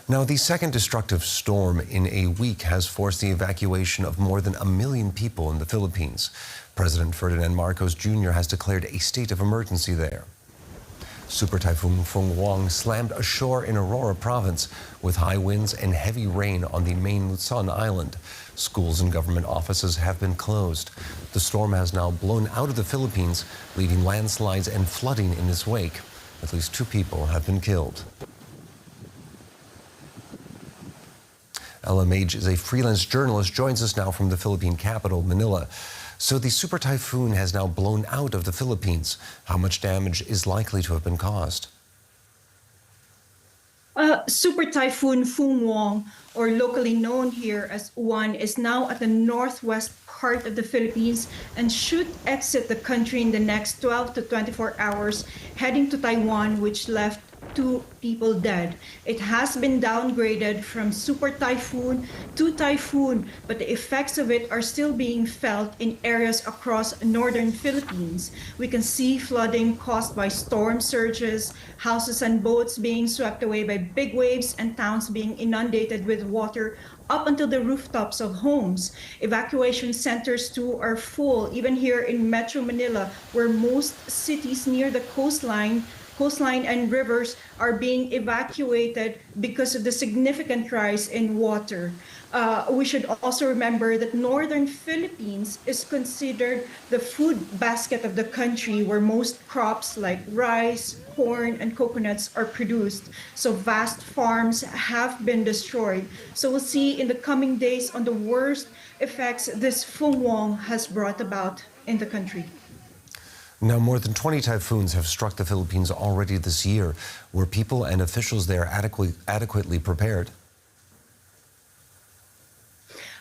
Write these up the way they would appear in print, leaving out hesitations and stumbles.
Now, the second destructive storm in a week has forced the evacuation of more than 1 million people in the Philippines. President Ferdinand Marcos Jr. has declared a state of emergency there. Super Typhoon Fung-wong slammed ashore in Aurora province with high winds and heavy rain on the main Luzon island. Schools and government offices have been closed. The storm has now blown out of the Philippines, leaving landslides and flooding in its wake. At least 2 people have been killed. LMH is a freelance journalist, joins us now from the Philippine capital, Manila. So the super typhoon has now blown out of the Philippines. How much damage is likely to have been caused? Super Typhoon Fung-wong, or locally known here as Uwan, is now at the northwest part of the Philippines and should exit the country in the next 12 to 24 hours, heading to Taiwan, which left 2 people dead. It has been downgraded from super typhoon to typhoon, but the effects of it are still being felt in areas across northern Philippines. We can see flooding caused by storm surges, houses and boats being swept away by big waves, and towns being inundated with water up until the rooftops of homes. Evacuation centers too are full, even here in Metro Manila, where most cities near the coastline and rivers are being evacuated because of the significant rise in water. We should also remember that northern Philippines is considered the food basket of the country, where most crops like rice, corn, and coconuts are produced. So vast farms have been destroyed. So we'll see in the coming days on the worst effects this Fung-wong has brought about in the country. Now, more than 20 typhoons have struck the Philippines already this year. Were people and officials there adequately prepared?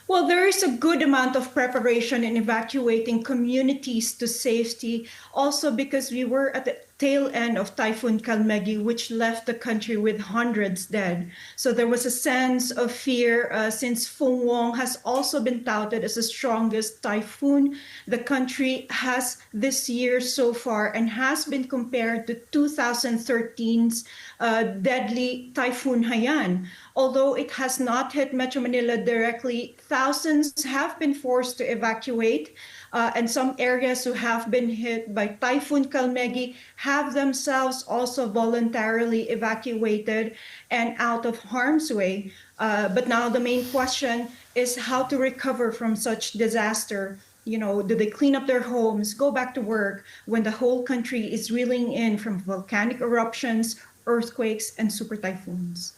Well, there is a good amount of preparation in evacuating communities to safety, also because we were at the tail end of Typhoon Kalmegi, which left the country with hundreds dead. So there was a sense of fear since Fung-wong has also been touted as the strongest typhoon the country has this year so far, and has been compared to 2013's deadly Typhoon Haiyan. Although it has not hit Metro Manila directly, thousands have been forced to evacuate, and some areas who have been hit by Typhoon Kalmegi have themselves also voluntarily evacuated and out of harm's way. But now the main question is how to recover from such disaster. You know, do they clean up their homes, go back to work when the whole country is reeling in from volcanic eruptions, earthquakes, and super typhoons?